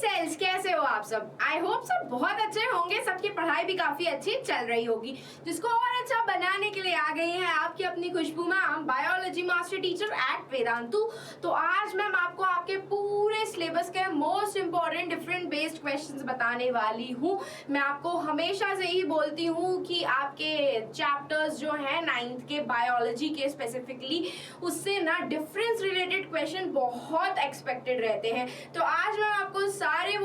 Sales, कैसे हो आप सब? आई होप सब बहुत अच्छे होंगे, सबकी पढ़ाई भी काफी अच्छी चल रही होगी। जिसको और अच्छा बनाने के लिए आ गई है आपकी अपनी Khushboo ma'am, biology master teacher at Vedantu. तो आज मैम आपको आपके पूरे सिलेबस के most important different based questions बताने वाली हूँ। मैं आपको हमेशा से ही बोलती हूँ कि आपके चैप्टर्स जो है 9th के बायोलॉजी के स्पेसिफिकली, उससे ना डिफरेंस रिलेटेड क्वेश्चन बहुत एक्सपेक्टेड रहते हैं। तो आज मैं आपको सारे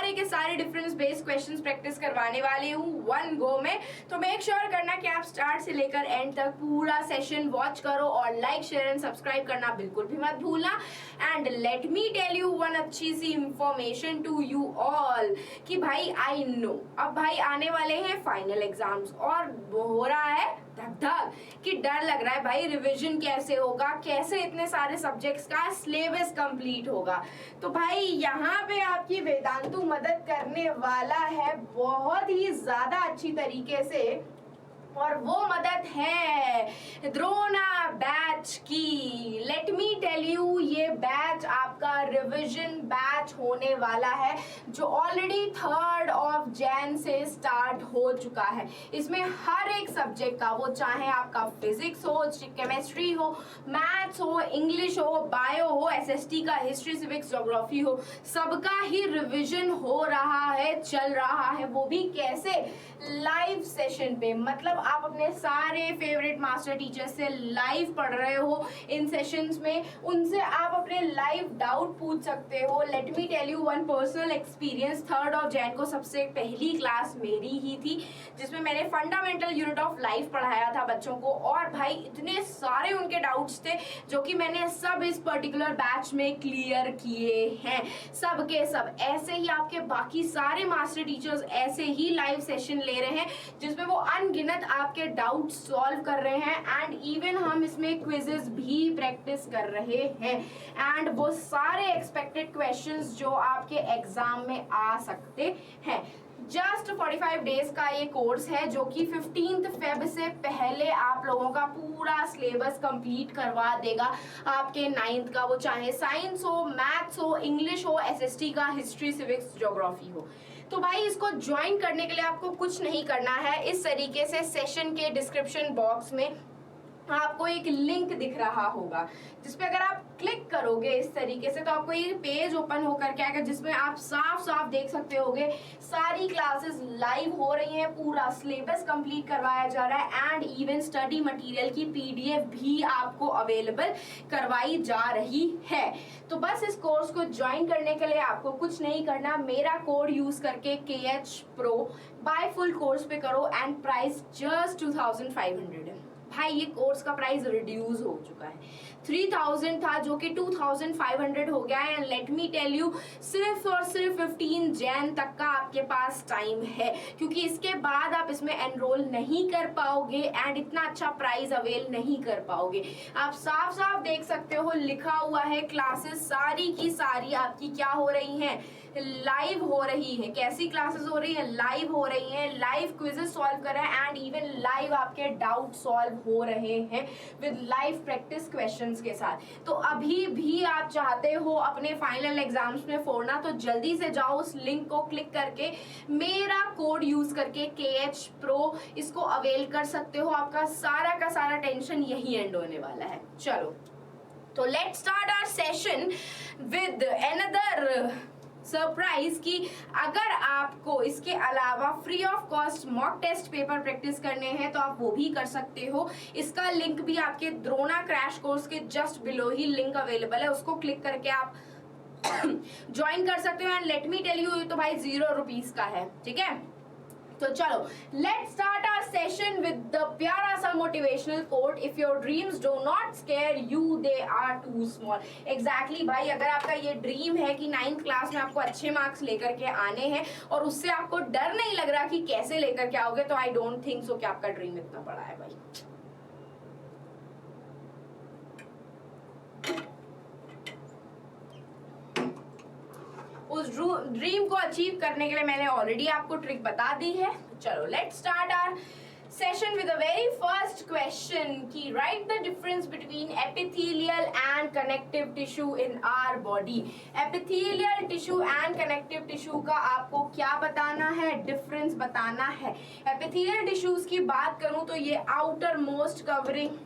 के सारे डिफरेंस बेस्ड क्वेश्चंस प्रैक्टिस करवाने वाली हूँ वन गो में। तो मेक श्योर करना कि आप स्टार्ट से लेकर एंड तक पूरा सेशन वॉच करो और लाइक शेयर एंड सब्सक्राइब करना बिल्कुल भी मत भूलना। And let me tell you one अच्छी सी इंफॉर्मेशन टू यू ऑल कि भाई आई नो अब भाई आने वाले हैं फाइनल एग्जाम्स और हो रहा है धक धक कि डर लग रहा है भाई रिवीजन कैसे होगा, कैसे इतने सारे सब्जेक्ट्स का सिलेबस कंप्लीट होगा। तो भाई यहाँ पे आपकी वेदांतु मदद करने वाला है बहुत ही ज्यादा अच्छी तरीके से, और वो मदद है द्रोणा बैच की। लेट मी टेल यू, ये बैच आपका रिवीजन बैच होने वाला है जो ऑलरेडी 3rd of Jan से स्टार्ट हो चुका है। इसमें हर एक सब्जेक्ट का, वो चाहे आपका फिजिक्स हो, केमिस्ट्री हो, मैथ्स हो, इंग्लिश हो, बायो हो, एसएसटी का हिस्ट्री, सिविक्स, ज्योग्राफी हो, सबका ही रिवीजन हो रहा है, चल रहा है। वो भी कैसे? लाइव सेशन पे, मतलब आप अपने सारे फेवरेट मास्टर टीचर से लाइव पढ़ रहे हो इन सेशंस में, उनसे आप अपने लाइव डाउट पूछ सकते हो। Let me tell you one personal experience, 3rd of Jan को सबसे पहली क्लास मेरी ही थी जिसमें मैंने फंडामेंटल यूनिट ऑफ लाइफ पढ़ाया था बच्चों को, और भाई इतने सारे उनके डाउट्स थे जो कि मैंने सब इस पर्टिकुलर बैच में क्लियर किए हैं। सब के सब ऐसे ही आपके बाकी सारे मास्टर टीचर्स ऐसे ही लाइव सेशन ले रहे हैं जिसमें वो अनगिनत आपके डाउट सॉल्व कर रहे हैं, एंड इवन हम इसमें क्विजेस भी प्रैक्टिस कर रहे हैं, एंड वो सारे एक्सपेक्टेड क्वेश्चंस जो आपके एग्जाम में आ सकते हैं। जस्ट 45 डेज का ये कोर्स है जो कि 15th Feb से पहले आप लोगों का पूरा सिलेबस कंप्लीट करवा देगा आपके 9th का, वो चाहे साइंस हो, मैथ्स हो, इंग्लिश हो, एसएसटी का हिस्ट्री, सिविक्स, ज्योग्राफी हो। तो भाई इसको ज्वाइन करने के लिए आपको कुछ नहीं करना है। इस तरीके से सेशन के डिस्क्रिप्शन बॉक्स में आपको एक लिंक दिख रहा होगा जिसपे अगर आप क्लिक करोगे इस तरीके से तो आपको ये पेज ओपन होकर के आएगा जिसमें आप साफ साफ देख सकते होगे सारी क्लासेस लाइव हो रही हैं, पूरा सिलेबस कंप्लीट करवाया जा रहा है, एंड इवन स्टडी मटेरियल की पीडीएफ भी आपको अवेलेबल करवाई जा रही है। तो बस इस कोर्स को ज्वाइन करने के लिए आपको कुछ नहीं करना, मेरा कोड यूज करके KH Pro buy full course pay करो एंड प्राइस जस्ट 2500 है। भाई ये कोर्स का प्राइस रिड्यूस हो चुका है, 3000 था जो कि 2500 हो गया है। And let me tell you, सिर्फ और सिर्फ 15 Jan तक का आपके पास टाइम है, क्योंकि इसके बाद आप इसमें एनरोल नहीं कर पाओगे एंड इतना अच्छा प्राइस अवेल नहीं कर पाओगे। आप साफ साफ देख सकते हो लिखा हुआ है क्लासेस सारी की सारी आपकी क्या हो रही हैं, लाइव हो रही है। कैसी क्लासेस हो रही है? लाइव हो रही है, लाइव क्विजेस सॉल्व कर रहे हैं एंड इवन लाइव आपके डाउट सॉल्व हो रहे हैं विद लाइव प्रैक्टिस क्वेश्चंस के साथ। तो अभी भी आप चाहते हो अपने फाइनल एग्जाम्स में फोड़ना तो जल्दी से जाओ उस लिंक को क्लिक करके मेरा कोड यूज करके KH Pro इसको अवेल कर सकते हो। आपका सारा का सारा टेंशन यही एंड होने वाला है। चलो तो let's start our session with another surprise कि अगर आपको इसके अलावा free of cost mock test paper practice करने हैं तो आप वो भी कर सकते हो। इसका लिंक भी आपके द्रोणा क्रैश कोर्स के जस्ट बिलो ही लिंक अवेलेबल है, उसको क्लिक करके आप ज्वाइन कर सकते हो। And let me tell you, तो भाई 0 रुपीज का है, ठीक है। तो चलो let's start our session with the प्यारा सा motivational quote, if your dreams do not scare you they are too small. Exactly भाई, अगर आपका ये ड्रीम है कि 9th क्लास में आपको अच्छे मार्क्स लेकर के आने हैं और उससे आपको डर नहीं लग रहा कि कैसे लेकर के आओगे, तो आई डोंट थिंक सो कि आपका ड्रीम इतना बड़ा है भाई। उस ड्रीम को अचीव करने के लिए मैंने ऑलरेडी आपको ट्रिक बता दी है। चलो let's start our session with the very first question ki write the difference between epithelial and connective tissue in our body. epithelial tissue and connective tissue का आपको क्या बताना है, डिफरेंस बताना है. epithelial tissues की बात करूं तो ये outer most covering,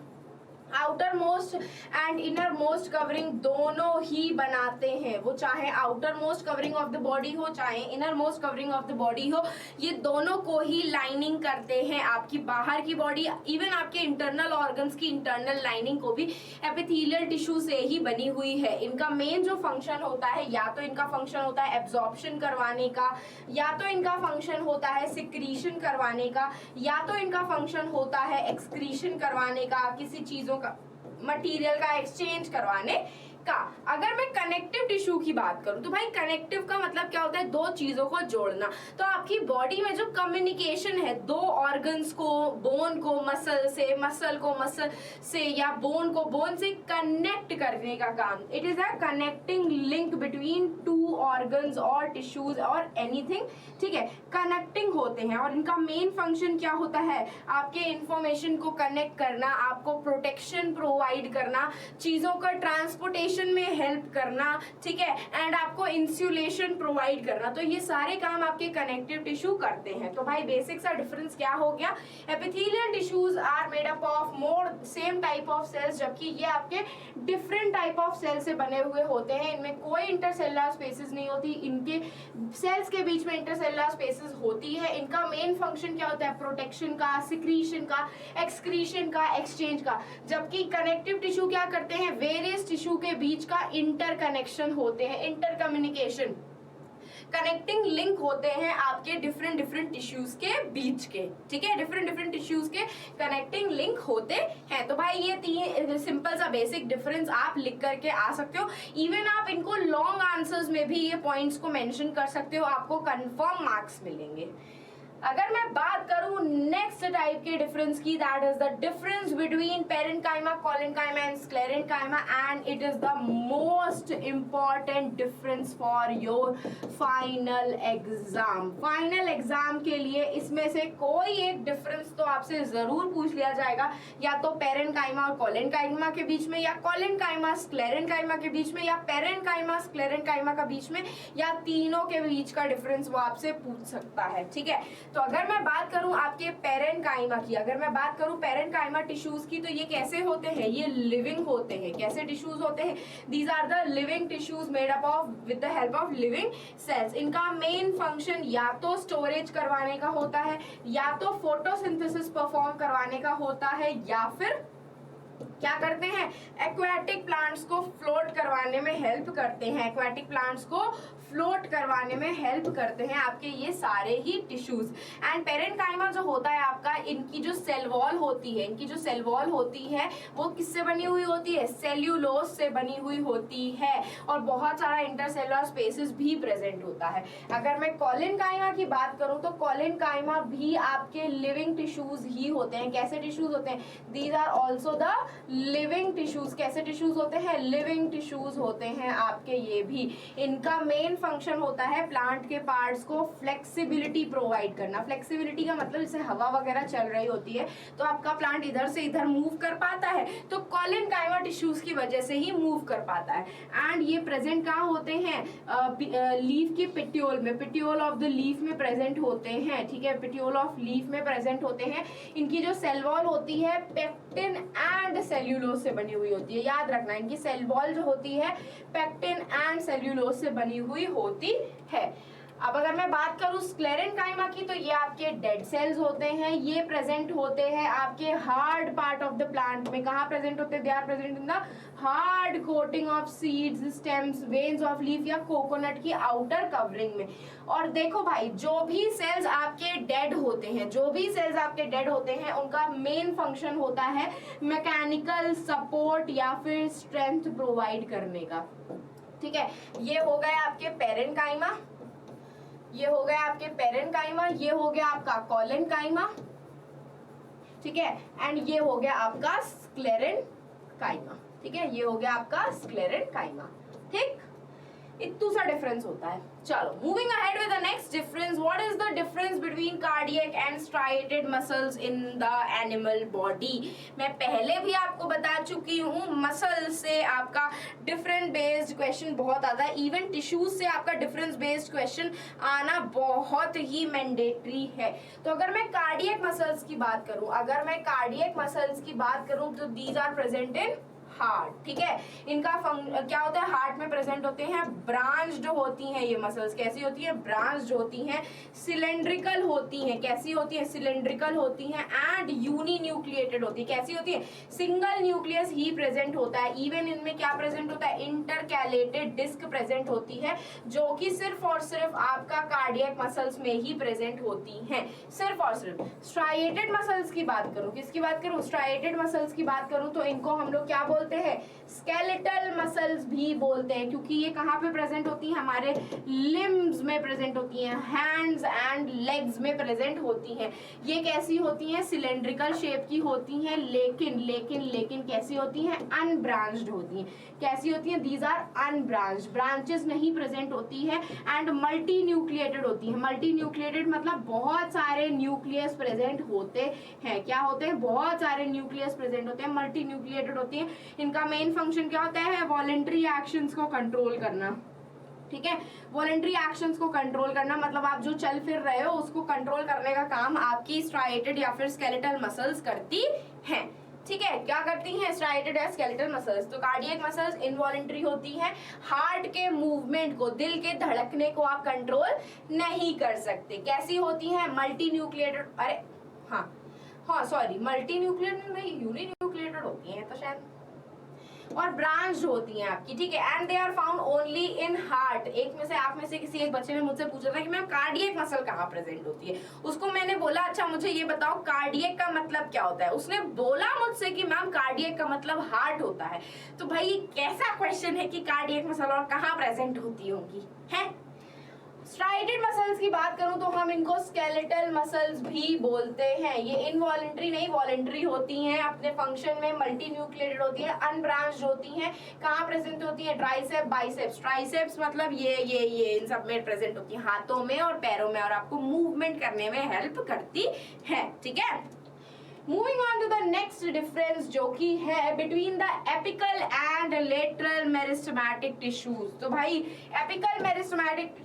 outer most and inner most covering दोनों ही बनाते हैं. वो चाहे outer most covering of the body हो चाहे inner most covering of the body हो, ये दोनों को ही लाइनिंग करते हैं. आपकी बाहर की बॉडी, इवन आपके इंटरनल ऑर्गन्स की इंटरनल लाइनिंग को भी एपिथेलियल टिश्यू से ही बनी हुई है. इनका मेन जो फंक्शन होता है, या तो इनका फंक्शन होता है एब्जॉर्प्शन करवाने का, या तो इनका फंक्शन होता है सिक्रीशन करवाने का, या तो इनका फंक्शन होता है एक्सक्रीशन करवाने का, किसी चीजों मटेरियल का एक्सचेंज करवाने का. अगर मैं कनेक्टिव टिश्यू की बात करूं तो भाई कनेक्टिव का मतलब क्या होता है, दो चीजों को जोड़ना. तो आपकी बॉडी में जो कम्युनिकेशन है दो ऑर्गन्स को, बोन को मसल से, मसल को मसल से, या बोन को बोन से कनेक्ट करने का काम. It is a connecting link between two organs और टिश्यूज और एनीथिंग. ठीक है, कनेक्टिंग होते हैं और इनका मेन फंक्शन क्या होता है, आपके इंफॉर्मेशन को कनेक्ट करना, आपको प्रोटेक्शन प्रोवाइड करना, चीजों का ट्रांसपोर्टेशन में हेल्प करना. ठीक है, एंड आपको इंसुलेशन प्रोवाइड करना. तो ये सारे काम आपके कनेक्टिव टिश्यू करते हैं. तो भाई बेसिक सा डिफरेंस क्या हो गया, epithelial tissues are made up of more same type of cells, जबकि ये आपके डिफरेंट टाइप ऑफ सेल से बने हुए होते हैं. इनमें कोई इंटरसेलुलर स्पेसेस नहीं होती, इनके सेल्स के बीच में इंटरसेलुलर स्पेसेस होती है. इनका मेन फंक्शन क्या होता है, प्रोटेक्शन का, सिक्रीशन का, एक्सक्रीशन का, एक्सचेंज का. जबकि कनेक्टिव टिश्यू क्या करते हैं, वेरियस टिश्यू के बीच का इंटर कनेक्शन होते हैं, इंटर कम्युनिकेशन, कनेक्टिंग लिंक होते हैं आपके डिफरेंट डिफरेंट टिश्यूज के बीच के. ठीक है, डिफरेंट डिफरेंट टिश्यूज के कनेक्टिंग लिंक होते हैं. तो भाई ये तीन सिंपल सा बेसिक डिफरेंस आप लिख करके आ सकते हो. इवन आप इनको लॉन्ग आंसर्स में भी ये पॉइंट्स को मेंशन कर सकते हो, आपको कंफर्म मार्क्स मिलेंगे. अगर मैं बात करूं नेक्स्ट टाइप के डिफरेंस की, that is the difference between parenchyma, collenchyma and sclerenchyma, and it is the most important difference for your final exam. Final exam के लिए इसमें से कोई एक डिफरेंस तो आपसे जरूर पूछ लिया जाएगा, या तो पेरेन्काइमा और कोलेनकाइमा के बीच में, या कोलेनकाइमा स्क्लेरेन्काइमा के बीच में, या पेरेन्काइमा स्क्लेरेन्काइमा का बीच में, या तीनों के बीच का डिफरेंस वो आपसे पूछ सकता है. ठीक है, तो अगर मैं बात करूं आपके पेरेन्काइमा की, अगर मैं बात करूं पेरेन्काइमा टिश्यूज की, तो ये कैसे होते हैं, ये लिविंग होते हैं. कैसे टिश्यूज होते हैं, these are the living tissues made up of with the help of living cells. इनका मेन फंक्शन या तो स्टोरेज करवाने का होता है, या तो फोटोसिंथेसिस परफॉर्म करवाने का होता है, या फिर क्या करते हैं, एक्वाटिक प्लांट्स को फ्लोट करवाने में हेल्प करते हैं. एक्वाटिक प्लांट्स को फ्लोट करवाने में हेल्प करते हैं आपके ये सारे ही टिश्यूज. एंड पेरेन्काइमा जो होता है आपका, इनकी जो सेल वॉल होती है, इनकी जो सेल वॉल होती है वो किससे बनी हुई होती है, सेल्यूलोज से बनी हुई होती है, और बहुत सारा इंटरसेलुलर स्पेसेस भी प्रेजेंट होता है. अगर मैं कोलेनकाइमा की बात करूं तो कोलेनकाइमा भी आपके लिविंग टिश्यूज ही होते हैं. कैसे टिश्यूज होते हैं, these are also the living tissues. कैसे टिश्यूज होते हैं, लिविंग टिश्यूज होते हैं आपके ये भी. इनका मेन फंक्शन होता है प्लांट के पार्ट्स को फ्लेक्सिबिलिटी प्रोवाइड करना. फ्लेक्सिबिलिटी का मतलब जैसे हवा वगैरह चल रही होती है तो आपका प्लांट इधर से इधर मूव कर पाता है, तो कोलेनकाइमा टिश्यूज की वजह से ही मूव कर पाता है. एंड ये प्रेजेंट कहाँ होते हैं, लीफ के पिट्यूल में, पिट्यूल ऑफ द लीफ में प्रेजेंट होते हैं. ठीक है, पिट्यूल ऑफ लीफ में प्रेजेंट होते हैं. इनकी जो सेल वॉल होती है पेक्टिन एंड सेल्यूलोज से बनी हुई होती है. याद रखना, इनकी सेल वॉल जो होती है पेक्टिन एंड सेल्यूलोज से बनी हुई होती है. अब अगर मैं बात करूं स्क्लेरेन्काइमा की, तो ये आपके डेड सेल्स होते हैं. ये प्रेजेंट होते हैं आपके hard part of the plant में. कहाँ प्रेजेंट होते हैं, they are present in the hard coating of seeds, stems, veins of leaf, या कोकोनट की आउटर कवरिंग में. और देखो भाई, जो भी सेल्स आपके डेड होते हैं, जो भी सेल्स आपके डेड होते हैं, उनका मेन फंक्शन होता है मैकेनिकल सपोर्ट या फिर स्ट्रेंथ प्रोवाइड करने का. ठीक है, ये हो गए आपके पेरेन्काइमा, ये हो गया आपके पेरेन्काइमा, ये हो गया आपका कोलेनकाइमा. ठीक है, एंड ये हो गया आपका स्क्लेरेन्काइमा. ठीक है, ये हो गया आपका स्क्लेरेन्काइमा. ठीक, इतना फालतू सा डिफरेंस होता है। चलो moving ahead with the next difference, what is the difference between cardiac and striated muscles in the animal body. मैं पहले भी आपको बता चुकी हूँ, मसल से आपका डिफरेंट बेस्ड क्वेश्चन बहुत आता है, इवन टिश्यूज से आपका डिफरेंस बेस्ड क्वेश्चन आना बहुत ही मैंडेटरी है। तो अगर मैं कार्डियक मसल्स की बात करूं, तो these are present in heart, ठीक है। इनका क्या होता है, हार्ट में प्रेजेंट होते हैं, ब्रांच्ड होती हैं ये मसल्स। कैसी होती है, ब्रांच्ड होती हैं, सिलेंड्रिकल होती हैं। कैसी होती है, सिलेंड्रिकल होती हैं, एंड यूनिन्यूक्लिएटेड होती है। कैसी होती है, सिंगल न्यूक्लियस ही प्रेजेंट होता है। इवन इनमें क्या प्रेजेंट होता है, इंटरकैलेटेड डिस्क प्रेजेंट होती है, जो कि सिर्फ और सिर्फ आपका कार्डियक मसल्स में ही प्रेजेंट होती हैं, सिर्फ और सिर्फ। स्ट्राइएटेड मसल्स की बात करूं, किसकी बात करूं, स्ट्राइएटेड मसल्स की बात करूं, तो इनको हम लोग क्या बोलते हैं, स्केलेटल मसल्स भी बोलते हैं, क्योंकि ये कहाँ पे प्रेजेंट होती हैं, हमारे लिम्स में प्रेजेंट होती हैं, हैंड्स एंड लेग्स में प्रेजेंट होती हैं। ये कैसी होती हैं, सिलेंड्रिकल शेप की होती हैं, लेकिन कैसी होती हैं, अनब्रांच्ड होती हैं। कैसी होती हैं, दीज आर अनब्रांच्ड, ब्रांचेस नहीं प्रेजेंट होती है, एंड मल्टी न्यूक्लिएटेड होती है। मल्टी न्यूक्लिएटेड मतलब बहुत सारे न्यूक्लियस प्रेजेंट होते हैं। क्या होते हैं, बहुत सारे न्यूक्लियस प्रेजेंट होते हैं, मल्टी न्यूक्लिएटेड होती है। इनका मेन फंक्शन क्या होता है, वॉलेंट्री एक्शंस को कंट्रोल करना, ठीक है। वॉलेंट्री एक्शंस को कंट्रोल करना मतलब आप जो चल फिर रहे हो उसको कंट्रोल करने का काम आपकी स्ट्राइएटेड या फिर स्केलेटल मसल्स करती हैं, ठीक है। क्या करती हैं, स्ट्राइएटेड या स्केलेटल मसल्स। तो कार्डियक मसल्स इनवॉलेंट्री होती हैं, हार्ट के मूवमेंट को, दिल के धड़कने को आप कंट्रोल नहीं कर सकते। कैसी होती हैं, मल्टी न्यूक्लिएटेड, अरे हाँ सॉरी, मल्टी न्यूक्लिएटेड नहीं, यूनिन्यूक्लिएटेड होती हैं तो शायद, और ब्रांच होती हैं आपकी, ठीक है। And they are found only in heart. एक में से आप में से किसी एक बच्चे ने मुझसे पूछा था कि मैम कार्डियक मसल कहाँ प्रेजेंट होती है। उसको मैंने बोला अच्छा मुझे ये बताओ कार्डियक का मतलब क्या होता है। उसने बोला मुझसे कि मैम कार्डियक का मतलब हार्ट होता है। तो भाई ये कैसा क्वेश्चन है कि कार्डियक मसल और कहाँ प्रेजेंट होती होगी, है। स्ट्राइएटेड मसल्स की बात करूं तो हम इनको स्केलेटल मसल्स भी बोलते हैं। ये इनवॉलेंट्री नहीं वॉलेंट्री होती हैं, अपने फंक्शन में मल्टी न्यूक्लिएटेड होती है, अनब्रांच्ड होती हैं। कहाँ प्रेजेंट होती है, ट्राइसेप, बाइसेप्स। ट्राइसेप्स मतलब ये इन सब में प्रेजेंट होती है, हाथों में और पैरों में, और आपको मूवमेंट करने में हेल्प करती है, ठीक है। Moving on to the next difference जो कि है between the apical and lateral meristematic tissues. तो भाई apical meristematic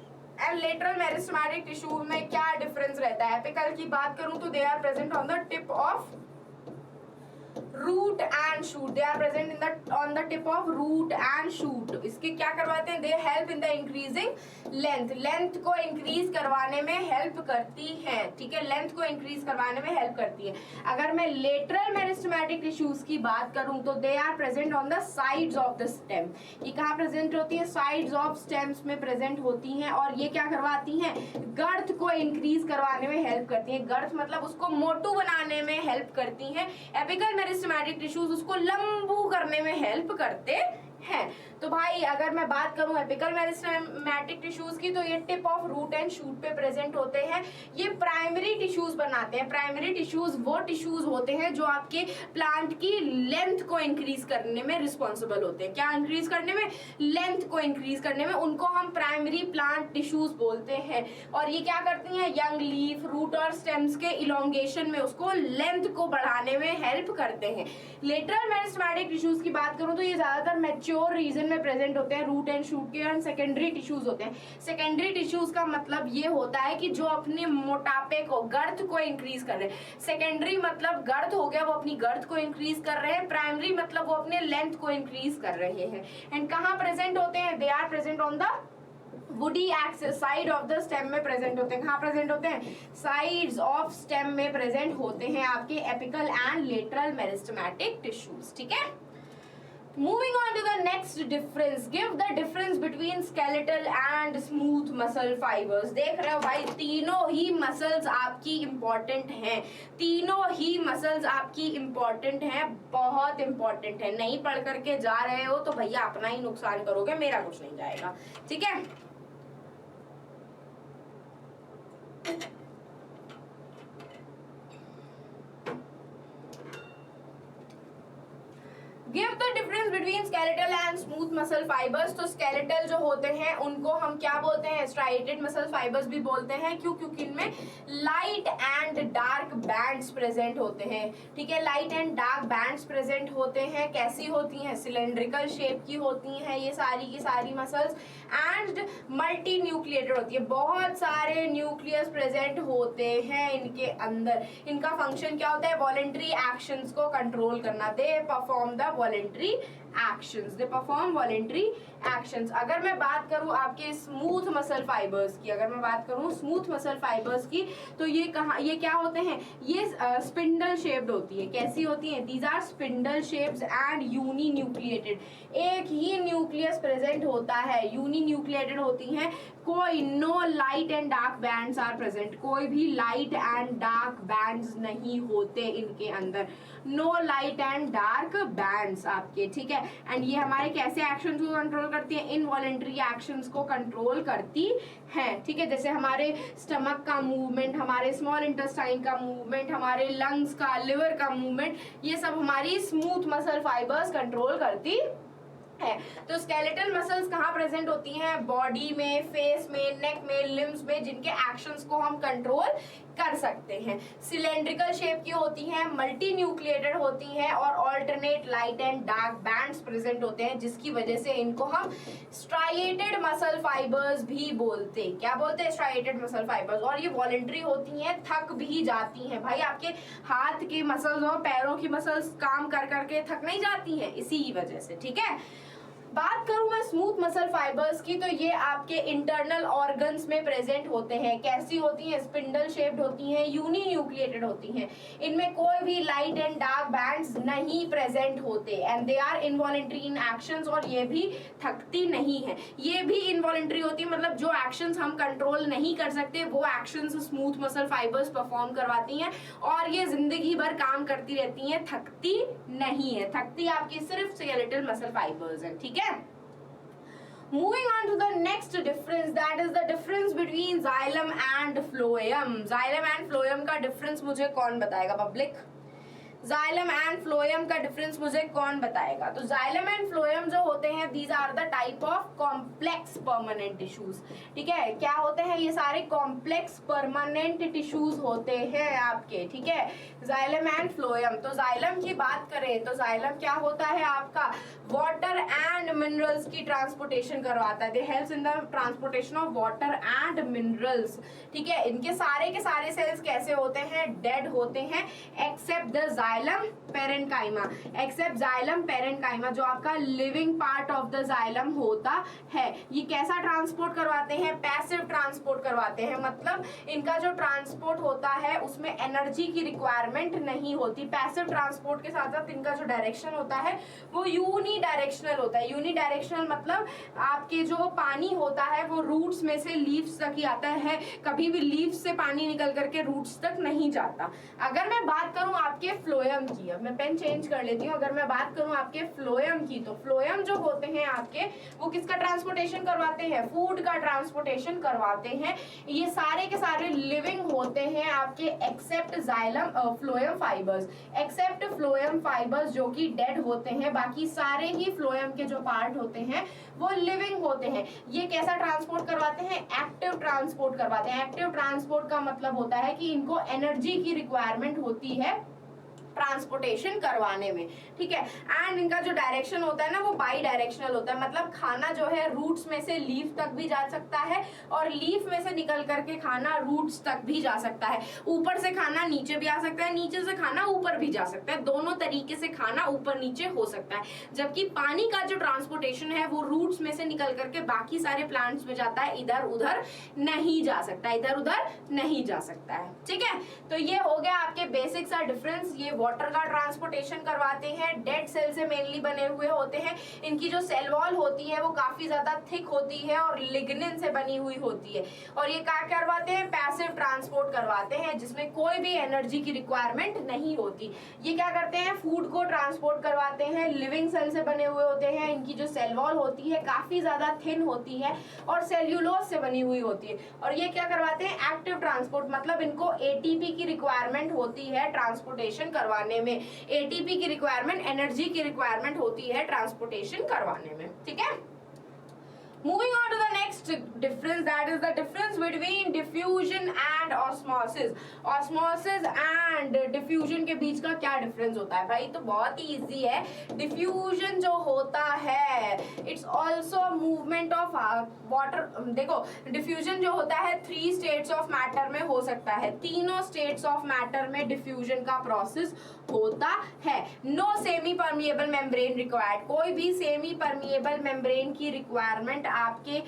and lateral meristematic tissues में क्या डिफरेंस रहता है। एपिकल की बात करूं तो they are present on the tip of root and shoot, they are present in the on the tip of root and shoot. इसके क्या करवाते हैं, they help in the increasing length, length को इंक्रीज करवाने में हेल्प करती है, ठीक है। लेंथ को इंक्रीज करवाने में हेल्प करती है। अगर मैं लेटरल मेरिस्टेमेटिक टिश्यूज की बात करूं तो they are present on the sides of the stem. ये कहाँ प्रेजेंट होती है, साइड्स ऑफ स्टेम्स में प्रेजेंट होती हैं, और ये क्या करवाती हैं, गर्थ को इंक्रीज करवाने में हेल्प करती हैं। गर्थ मतलब उसको मोटू बनाने में हेल्प करती हैं। एपिकल मेरिस्टेमेटिक टिश्यूज उसको लंबू करने में हेल्प करते हैं। तो भाई अगर मैं बात करूं एपिकल मेरिस्टेमेटिक टिश्यूज की तो ये tip of root and shoot पे प्रेजेंट होते हैं। ये प्राइमरी टिश्यूज बनाते हैं। प्राइमरी टिश्यूज वो टिश्यूज होते हैं जो आपके प्लांट की लेंथ को इंक्रीज करने में रिस्पॉन्सिबल होते हैं। क्या इंक्रीज करने में, लेंथ को इंक्रीज करने में, उनको हम प्राइमरी प्लांट टिश्यूज बोलते हैं। और ये क्या करती हैं, यंग लीफ, रूट और स्टेम्स के इलोंगेशन में उसको लेंथ को बढ़ाने में हेल्प करते हैं। लेटरल मेरिस्टेमेटिक टिश्यूज की बात करूं तो ये ज्यादातर मैच्योर रीजन में प्रेजेंट होते हैं, रूट एंड शूट के, और सेकेंडरी टिश्यूज होते हैं। सेकेंडरी टिश्यूज का मतलब ये होता है कि जो अपने मोटापे को, गर्थ को इंक्रीज कर रहे हैं। सेकेंडरी मतलब गर्थ हो गया, वो अपनी गर्थ को इंक्रीज कर रहे हैं। प्राइमरी मतलब वो अपने लेंथ को इंक्रीज कर रहे हैं। एंड कहाँ प्रेजेंट होते हैं, they are present on the woody axis, side of the stem में प्रेजेंट होते हैं। कहाँ प्रेजेंट होते हैं, साइड्स ऑफ स्टेम में प्रेजेंट होते हैं आपके apical and lateral meristematic tissues, ठीक है। Moving on to the next difference, give the difference between skeletal and smooth muscle fibers. देख रहे हो भाई, तीनों ही मसल्स आपकी इम्पोर्टेंट हैं, तीनों ही मसल्स आपकी इम्पोर्टेंट हैं, बहुत इम्पोर्टेंट है। नहीं पढ़ करके जा रहे हो तो भैया अपना ही नुकसान करोगे, मेरा कुछ नहीं जाएगा, ठीक है। Give the difference between skeletal and smooth muscle fibres, तो स्केलेटल जो होते हैं उनको हम क्या बोलते हैं, स्ट्राइएटेड मसल फाइबर्स भी बोलते हैं। क्यों? क्योंकि इनमें light and dark bands present होते हैं। ठीक है, light and dark bands present होते हैं। कैसी होती हैं? सिलेंड्रिकल शेप की होती हैं ये सारी की सारी मसल्स, एंड मल्टी न्यूक्लिएटेड होती है। बहुत सारे न्यूक्लियस प्रेजेंट होते हैं इनके अंदर। इनका फंक्शन क्या होता है? वॉलेंट्री एक्शंस को कंट्रोल करना। They perform the voluntary actions, they perform voluntary actions. अगर मैं बात करूं आपके स्मूथ मसल फाइबर्स की, अगर मैं बात करूं स्मूथ मसल फाइबर्स की, तो ये क्या होते हैं? ये स्पिंडल शेप्ड होती है। कैसी होती है? These are spindle shapes and uninucleated. एक ही न्यूक्लियस प्रेजेंट होता है, यूनी न्यूक्लिएटेड होती हैं। कोई no light and dark bands are present, कोई भी लाइट एंड डार्क बैंड्स नहीं होते इनके अंदर। No light and dark bands आपके, ठीक है। एंड ये हमारे कैसे एक्शंस को कंट्रोल करती है? इनवॉलेंट्री एक्शंस को कंट्रोल करती है। ठीक है, जैसे हमारे स्टमक का मूवमेंट, हमारे स्मॉल इंटेस्टाइन का मूवमेंट, हमारे लंग्स का, लिवर का मूवमेंट, ये सब हमारी स्मूथ मसल फाइबर्स कंट्रोल करती है। तो स्केलेटल मसल्स कहाँ प्रेजेंट होती हैं? बॉडी में, फेस में, नेक में, लिम्स में, जिनके एक्शंस को हम कंट्रोल कर सकते हैं। सिलेंड्रिकल शेप की होती हैं, मल्टी न्यूक्लिएटेड होती हैं, और alternate light and dark bands present होते हैं, जिसकी वजह से इनको हम स्ट्राइएटेड मसल फाइबर्स भी बोलते हैं। क्या बोलते हैं? Striated muscle fibres. और ये वॉलेंट्री होती हैं, थक भी जाती हैं। भाई आपके हाथ की मसल्स और पैरों की मसल्स काम कर करके थक नहीं जाती हैं इसी वजह से। ठीक है, बात करूं मैं स्मूथ मसल फाइबर्स की, तो ये आपके इंटरनल ऑर्गन्स में प्रेजेंट होते हैं। कैसी होती हैं? स्पिंडल शेप्ड होती हैं, यूनी न्यूक्लिएटेड होती हैं। इनमें कोई भी लाइट एंड डार्क बैंड्स नहीं प्रेजेंट होते, and they are involuntary in actions, और ये भी थकती नहीं है। ये भी इनवॉलेंट्री होती है, मतलब जो एक्शंस हम कंट्रोल नहीं कर सकते वो actions smooth muscle fibres perform करवाती हैं, और ये जिंदगी भर काम करती रहती हैं, थकती नहीं है। थकती आपकी सिर्फ स्केलेटल मसल फाइबर्स हैं। ठीक है, moving on to the next difference, that is the difference between xylem and phloem. xylem and phloem का difference मुझे कौन बताएगा पब्लिक? जाइलम एंड फ्लोएम का डिफरेंस मुझे कौन बताएगा? तो जाइलम एंड फ्लोएम जो होते हैं, these are the type of complex permanent tissues. ठीक है, क्या होते हैं? ये सारे कॉम्प्लेक्स परमानेंट टिश्यूज होते हैं आपके। ठीक है, जाइलम एंड फ्लोएम। तो जाइलम की बात करें तो जाइलम क्या होता है आपका? वाटर एंड मिनरल्स की ट्रांसपोर्टेशन करवाता है। दे helps in the transportation of water and minerals. ठीक है, इनके सारे के सारे सेल्स कैसे होते हैं? डेड होते हैं, except the xylem parenchyma, except xylem parenchyma जो आपका living part of the xylem होता है। ये कैसा ट्रांसपोर्ट करवाते हैं? पैसिव ट्रांसपोर्ट करवाते हैं, मतलब इनका जो ट्रांसपोर्ट होता है उसमें एनर्जी की रिक्वायरमेंट नहीं होती। पैसिव ट्रांसपोर्ट के साथ साथ इनका जो डायरेक्शन होता है वो यूनी डायरेक्शनल होता है। यूनी डायरेक्शनल मतलब आपके जो पानी होता है वो रूट्स में से लीव्स तक ही आता है, कभी भी लीव्स से पानी निकल करके रूट्स तक नहीं जाता। अगर मैं बात करूं आपके फ्लोएम की, अब मैं पेन चेंज कर लेती हूँ, अगर मैं बात करूं आपके फ्लोएम की, तो फ्लोएम जो होते हैं आपके वो किसका ट्रांसपोर्टेशन करवाते हैं? फूड का ट्रांसपोर्टेशन करवाते हैं। ये सारे के सारे लिविंग होते हैं आपके, except xylem phloem fibres, except phloem fibres जो कि डेड होते हैं। बाकी सारे ही फ्लोएम के जो पार्ट होते हैं वो लिविंग होते हैं। ये कैसा ट्रांसपोर्ट करवाते हैं? एक्टिव ट्रांसपोर्ट करवाते हैं। एक्टिव ट्रांसपोर्ट का मतलब होता है कि इनको एनर्जी की रिक्वायरमेंट होती है ट्रांसपोर्टेशन करवाने में। ठीक है, एंड इनका जो डायरेक्शन होता है ना वो बाई डायरेक्शनल होता है, मतलब खाना जो है रूट्स में से लीफ तक भी जा सकता है, और लीफ में से निकल करके खाना रूट्स तक भी जा सकता है। ऊपर से खाना नीचे भी आ सकता है, नीचे से खाना ऊपर भी जा सकता है, दोनों तरीके से खाना ऊपर नीचे हो सकता है। जबकि पानी का जो ट्रांसपोर्टेशन है वो रूट्स में से निकल करके बाकी सारे प्लांट्स में जाता है, इधर उधर नहीं जा सकता, इधर उधर नहीं जा सकता है। ठीक है, तो ये हो गया आपके बेसिक सा डिफरेंस। ये वाटर का ट्रांसपोर्टेशन करवाते हैं, डेड सेल से मेनली बने हुए होते हैं। इनकी जो सेल वॉल होती है वो काफी ज्यादा थिक होती है और लिग्निन से बनी हुई होती है, और ये क्या करवाते हैं? पैसिव ट्रांसपोर्ट करवाते हैं, जिसमें कोई भी एनर्जी की रिक्वायरमेंट नहीं होती। ये क्या करते हैं? फूड को ट्रांसपोर्ट करवाते हैं, लिविंग सेल से बने हुए होते हैं। इनकी जो सेल वॉल होती है काफी ज्यादा थिन होती है और सेल्यूलोज से बनी हुई होती है। और ये क्या करवाते हैं? एक्टिव ट्रांसपोर्ट, मतलब इनको एटीपी की रिक्वायरमेंट होती है ट्रांसपोर्टेशन करवाने करवाने में, एटीपी की रिक्वायरमेंट, एनर्जी की रिक्वायरमेंट होती है ट्रांसपोर्टेशन करवाने में, ठीक है। Moving on to the next difference, that is the difference between diffusion and osmosis. Osmosis and diffusion के बीच का क्या difference होता है भाई? तो बहुत ही easy है। Diffusion जो होता है, it's also movement of water। देखो, diffusion जो होता है 3 states of matter में हो सकता है, तीनों states of matter में diffusion का process होता है। No semi permeable membrane required, कोई भी semi permeable membrane की requirement आपके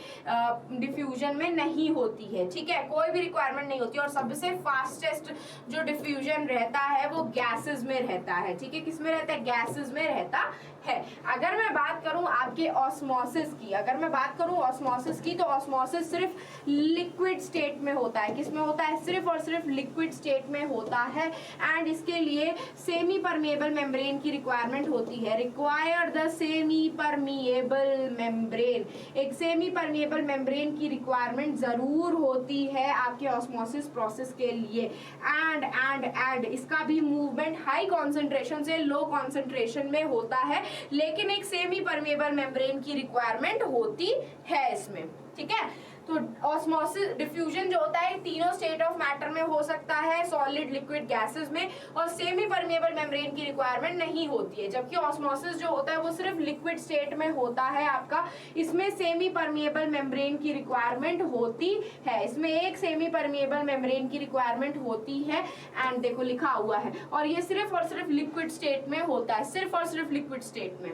डिफ्यूजन में नहीं होती है, ठीक है, कोई भी रिक्वायरमेंट नहीं होती। और सबसे फास्टेस्ट जो डिफ्यूजन रहता है वो गैसेस में रहता है, ठीक है, किस में रहता है? गैसेस में रहता है। अगर मैं बात करूं आपके ऑस्मोसिस की, अगर मैं बात करूं ऑस्मोसिस की, तो ऑस्मोसिस सिर्फ लिक्विड स्टेट में होता है। किस में होता है? सिर्फ और सिर्फ लिक्विड स्टेट में होता है। एंड इसके लिए सेमी परमिएबल मेम्ब्रेन की रिक्वायरमेंट होती है। Require the semi permeable membrane, एक सेमी परमिएबल मेम्ब्रेन की रिक्वायरमेंट जरूर होती है आपके ऑस्मोसिस प्रोसेस के लिए। एंड इसका भी मूवमेंट हाई कॉन्सेंट्रेशन से लो कॉन्सेंट्रेशन में होता है, लेकिन एक सेमी परमिएबल मेम्ब्रेन की रिक्वायरमेंट होती है इसमें, ठीक है। तो ऑस्मोसिस डिफ्यूजन जो होता है तीनों स्टेट ऑफ मैटर में हो सकता है, सॉलिड, लिक्विड, गैसेस में, और सेमी परमिएबल मेम्ब्रेन की रिक्वायरमेंट नहीं होती है। जबकि ऑस्मोसिस जो होता है वो सिर्फ लिक्विड स्टेट में होता है आपका, इसमें सेमी परमिएबल मेम्ब्रेन की रिक्वायरमेंट होती है। इसमें एक सेमी परमिएबल मेम्ब्रेन की रिक्वायरमेंट होती है, एंड देखो लिखा हुआ है, और ये सिर्फ और सिर्फ लिक्विड स्टेट में होता है, सिर्फ और सिर्फ लिक्विड स्टेट में।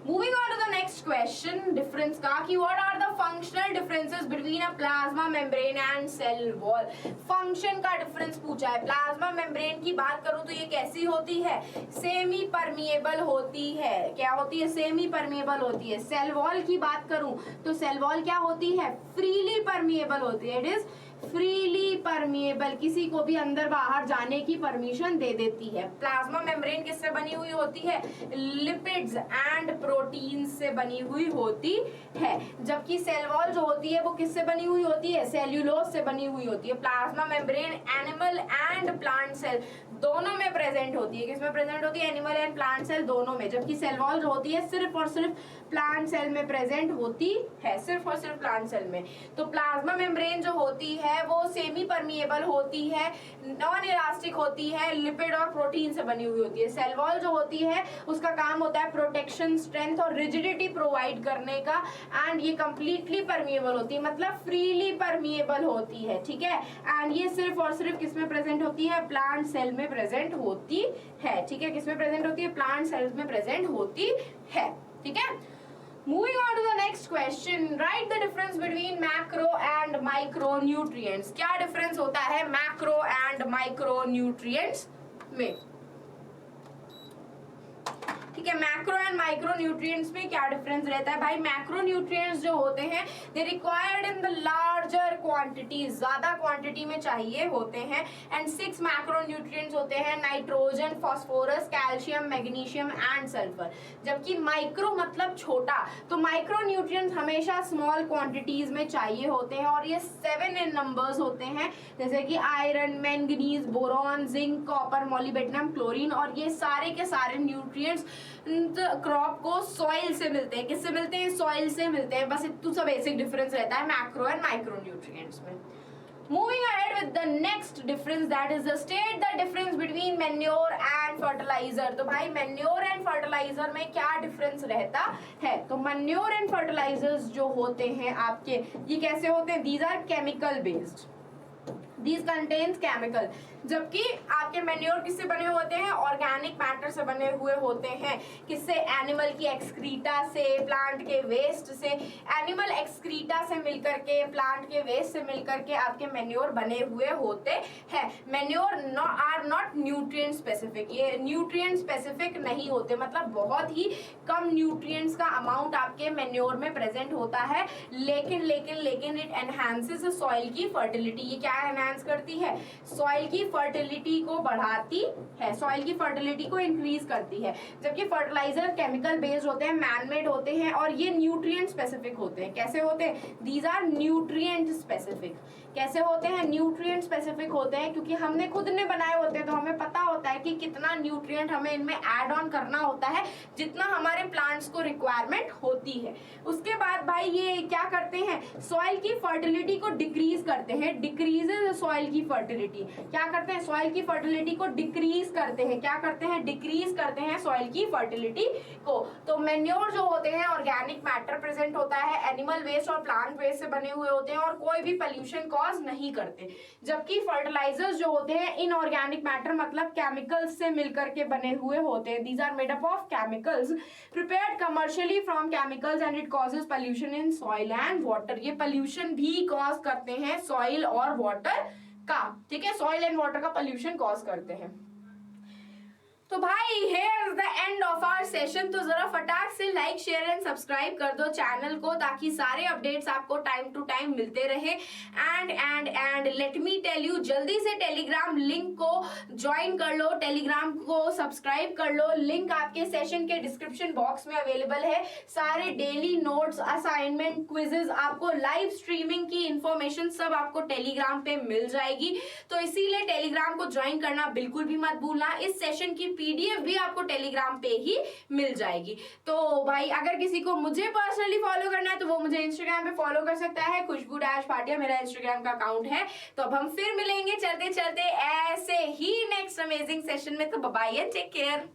Moving on to the next question, difference का कि what are the functional differences between a plasma membrane and cell wall? Function का difference पूछा है। plasma membrane की बात करूँ तो ये कैसी होती है? semi permeable होती है। क्या होती है? semi permeable होती है। cell wall की बात करूँ तो cell wall क्या होती है? freely permeable होती है। it is फ्रीली परमिएबल, किसी को भी अंदर बाहर जाने की परमिशन दे देती है। प्लाज्मा मेम्ब्रेन किससे बनी हुई होती है? लिपिड्स एंड प्रोटीन से बनी हुई होती है। जबकि सेल वॉल जो होती है वो किससे बनी हुई होती है? सेल्यूलोज से बनी हुई होती है। Plasma membrane animal and plant cell दोनों में प्रेजेंट होती है। किसमें प्रेजेंट होती है? एनिमल एंड प्लांट सेल दोनों में। जबकि सेल वॉल जो होती है सिर्फ और सिर्फ प्लांट सेल में प्रेजेंट होती है, सिर्फ और सिर्फ प्लांट सेल में। तो प्लाज्मा मेम्ब्रेन जो होती है वो सेमी परमिएबल होती है, नॉन इलास्टिक होती है, लिपिड और प्रोटीन से बनी हुई होती है। सेल वॉल जो होती है उसका काम होता है प्रोटेक्शन, स्ट्रेंथ और रिजिडिटी प्रोवाइड करने का, एंड ये कंप्लीटली परमिएबल होती है, मतलब फ्रीली परमिएबल होती है, ठीक है। एंड ये सिर्फ और सिर्फ किसमें प्रेजेंट होती है? प्लांट सेल में प्रेजेंट होती है, ठीक है। किसमें प्रेजेंट होती है? प्लांट सेल्स में प्रेजेंट होती है, ठीक है। Moving on to the next question, write the difference between macro and micronutrients. क्या difference होता है macro and micronutrients में? ठीक है, मैक्रो एंड माइक्रो न्यूट्रिएंट्स में क्या डिफरेंस रहता है भाई? मैक्रो न्यूट्रिएंट्स जो होते हैं they required in the larger quantity, ज्यादा क्वांटिटी में चाहिए होते हैं। एंड 6 मैक्रो न्यूट्रिएंट्स होते हैं, nitrogen, phosphorus, calcium, magnesium and sulphur. जबकि माइक्रो मतलब छोटा, तो माइक्रो न्यूट्रिएंट्स हमेशा स्मॉल क्वांटिटीज में चाहिए होते हैं, और ये 7 इन नंबर्स होते हैं, जैसे कि iron, manganese, boron, zinc, copper, molybdenum, chlorine. और ये सारे के सारे न्यूट्रिएंट्स क्रॉप को सॉइल से मिलते हैं। किससे मिलते हैं? सॉइल से मिलते हैं। बस इतना सा बेसिक डिफरेंस रहता है मैक्रो एंड माइक्रो न्यूट्रिएंट्स में। Moving ahead with the next difference, that is the state the difference between manure and fertilizer. तो भाई manure and fertilizer में क्या difference रहता है? तो manure and fertilizers जो होते हैं आपके, ये कैसे होते हैं? These are chemical based. These contains chemical. जबकि आपके मैन्योर किससे बने होते हैं? ऑर्गेनिक मैटर से बने हुए होते हैं। किससे? एनिमल की एक्सक्रीटा से, प्लांट के वेस्ट से। एनिमल एक्सक्रीटा से मिलकर के, प्लांट के वेस्ट से मिलकर के आपके मैन्योर बने हुए होते हैं। Manure are not nutrient specific, ये न्यूट्रिएंट स्पेसिफिक नहीं होते, मतलब बहुत ही कम न्यूट्रिएंट्स का अमाउंट आपके मैन्योर में प्रेजेंट होता है। लेकिन इट एनहांसेस सॉइल की फर्टिलिटी। ये क्या एनहांस करती है? सॉइल की फर्टिलिटी को बढ़ाती है, सॉइल की फर्टिलिटी को इंक्रीज करती है। जबकि फर्टिलाइजर केमिकल बेस्ड होते हैं, मैन मेड होते हैं, और ये न्यूट्रिएंट स्पेसिफिक होते हैं। कैसे होते हैं? These are nutrient specific. कैसे होते हैं? न्यूट्रिएंट स्पेसिफिक होते हैं क्योंकि हमने खुद ने बनाए होते हैं, तो हमें पता होता है कि कितना न्यूट्रिएंट हमें इनमें ऐड ऑन करना होता है, जितना हमारे प्लांट्स को रिक्वायरमेंट होती है। उसके बाद भाई ये क्या करते हैं? सॉइल की फर्टिलिटी को डिक्रीज करते हैं, डिक्रीजेस सॉइल की फर्टिलिटी। क्या करते हैं? सॉइल की फर्टिलिटी को डिक्रीज करते हैं। क्या करते हैं? डिक्रीज करते हैं सॉइल की फर्टिलिटी को। तो मैन्योर जो होते हैं ऑर्गेनिक मैटर प्रेजेंट होता है, एनिमल वेस्ट और प्लांट वेस्ट से बने हुए होते हैं और कोई भी पोल्यूशन कॉज नहीं करते। जबकि फर्टिलाइजर्स जो होते हैं इनऑर्गेनिक मैटर मतलब केमिकल्स से मिलकर के बने हुए होते हैं। These are made up of chemicals prepared commercially from chemicals and it causes pollution in soil and water. ये पोल्यूशन भी कॉज करते हैं सॉइल और वाटर का, ठीक है, सॉइल एंड वाटर का पोल्यूशन कॉज करते हैं। तो भाई here the end of our session. तो जरा फटाक से लाइक शेयर एंड सब्सक्राइब कर दो चैनल को, ताकि सारे अपडेट्स आपको टाइम टू टाइम मिलते रहे। And let me tell you, जल्दी से टेलीग्राम लिंक को ज्वाइन कर लो, टेलीग्राम को सब्सक्राइब कर लो। लिंक आपके सेशन के डिस्क्रिप्शन बॉक्स में अवेलेबल है। सारे डेली नोट्स, असाइनमेंट, क्विजेज, आपको लाइव स्ट्रीमिंग की इंफॉर्मेशन सब आपको टेलीग्राम पे मिल जाएगी। तो इसीलिए टेलीग्राम को ज्वाइन करना बिल्कुल भी मत भूलना। इस सेशन की पीडीएफ भी आपको टेलीग्राम पे ही मिल जाएगी। तो भाई अगर किसी को मुझे पर्सनली फॉलो करना है तो वो मुझे इंस्टाग्राम पे फॉलो कर सकता है, खुशबू डैश भाटिया मेरा इंस्टाग्राम का अकाउंट है। तो अब हम फिर मिलेंगे चलते चलते ऐसे ही नेक्स्ट अमेजिंग सेशन में। तो बाय बाय, टेक केयर।